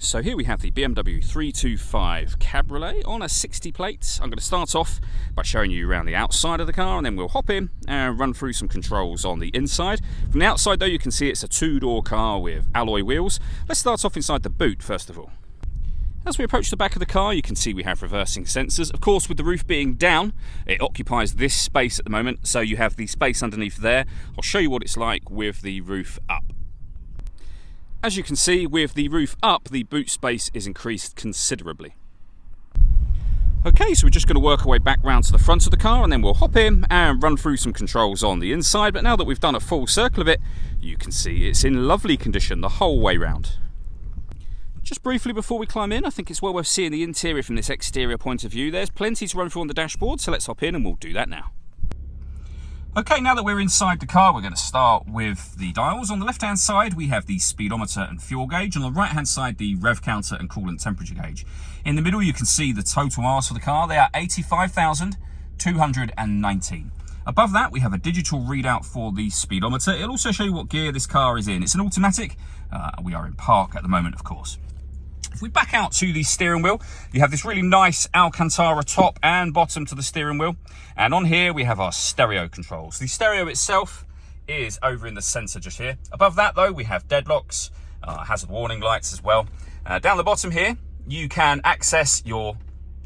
So here we have the BMW 325 Cabriolet on a 60 plate. I'm going to start off by showing you around the outside of the car, and then we'll hop in and run through some controls on the inside. From the outside though, you can see it's a two-door car with alloy wheels. Let's start off inside the boot first of all. As we approach the back of the car, you can see we have reversing sensors. Of course, with the roof being down, it occupies this space at the moment, so you have the space underneath there. I'll show you what it's like with the roof up. As you can see, with the roof up, the boot space is increased considerably. Okay, so we're just going to work our way back round to the front of the car, and then we'll hop in and run through some controls on the inside. But now that we've done a full circle of it, you can see it's in lovely condition the whole way round. Just briefly before we climb in, I think it's well worth seeing the interior from this exterior point of view. There's plenty to run through on the dashboard, so let's hop in and we'll do that now. Okay, now that we're inside the car, we're going to start with the dials. On the left-hand side, we have the speedometer and fuel gauge. On the right-hand side, the rev counter and coolant temperature gauge. In the middle, you can see the total miles for the car. They are 85,219. Above that, we have a digital readout for the speedometer. It'll also show you what gear this car is in. It's an automatic. We are in park at the moment, of course. If we back out to the steering wheel, you have this really nice Alcantara top and bottom to the steering wheel. And on here, we have our stereo controls. The stereo itself is over in the center just here. Above that, though, we have deadlocks, hazard warning lights as well. Down the bottom here, you can access your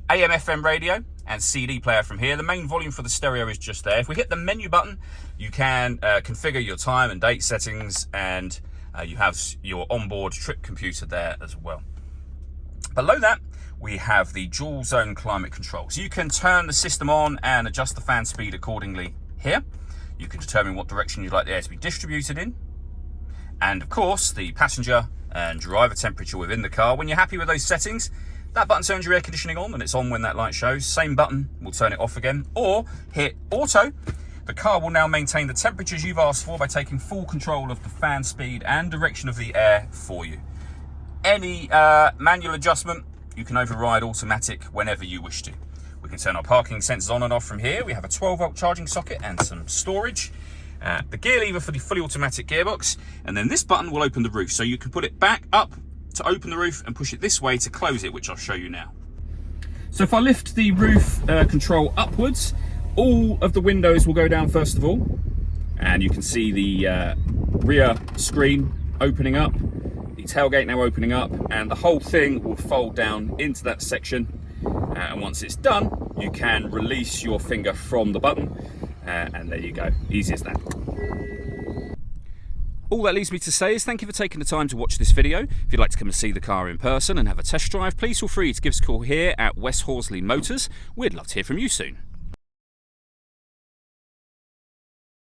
AM/FM radio and CD player from here. The main volume for the stereo is just there. If we hit the menu button, you can configure your time and date settings, and you have your onboard trip computer there as well. Below that, we have the dual zone climate control. So you can turn the system on and adjust the fan speed accordingly here. You can determine what direction you'd like the air to be distributed in. And of course, the passenger and driver temperature within the car. When you're happy with those settings, that button turns your air conditioning on and it's on when that light shows. Same button will turn it off again. Or hit auto. The car will now maintain the temperatures you've asked for by taking full control of the fan speed and direction of the air for you. Any manual adjustment, you can override automatic whenever you wish to. We can turn our parking sensors on and off from here. We have a 12-volt charging socket and some storage. The gear lever for the fully automatic gearbox. And then this button will open the roof. So you can put it back up to open the roof and push it this way to close it, which I'll show you now. So if I lift the roof control upwards, all of the windows will go down first of all. And you can see the rear screen opening up. The tailgate now opening up, and the whole thing will fold down into that section, and once it's done you can release your finger from the button, and there you go, easy as that. All that leaves me to say is thank you for taking the time to watch this video. If you'd like to come and see the car in person and have a test drive, please feel free to give us a call here at West Horsley Motors. We'd love to hear from you soon.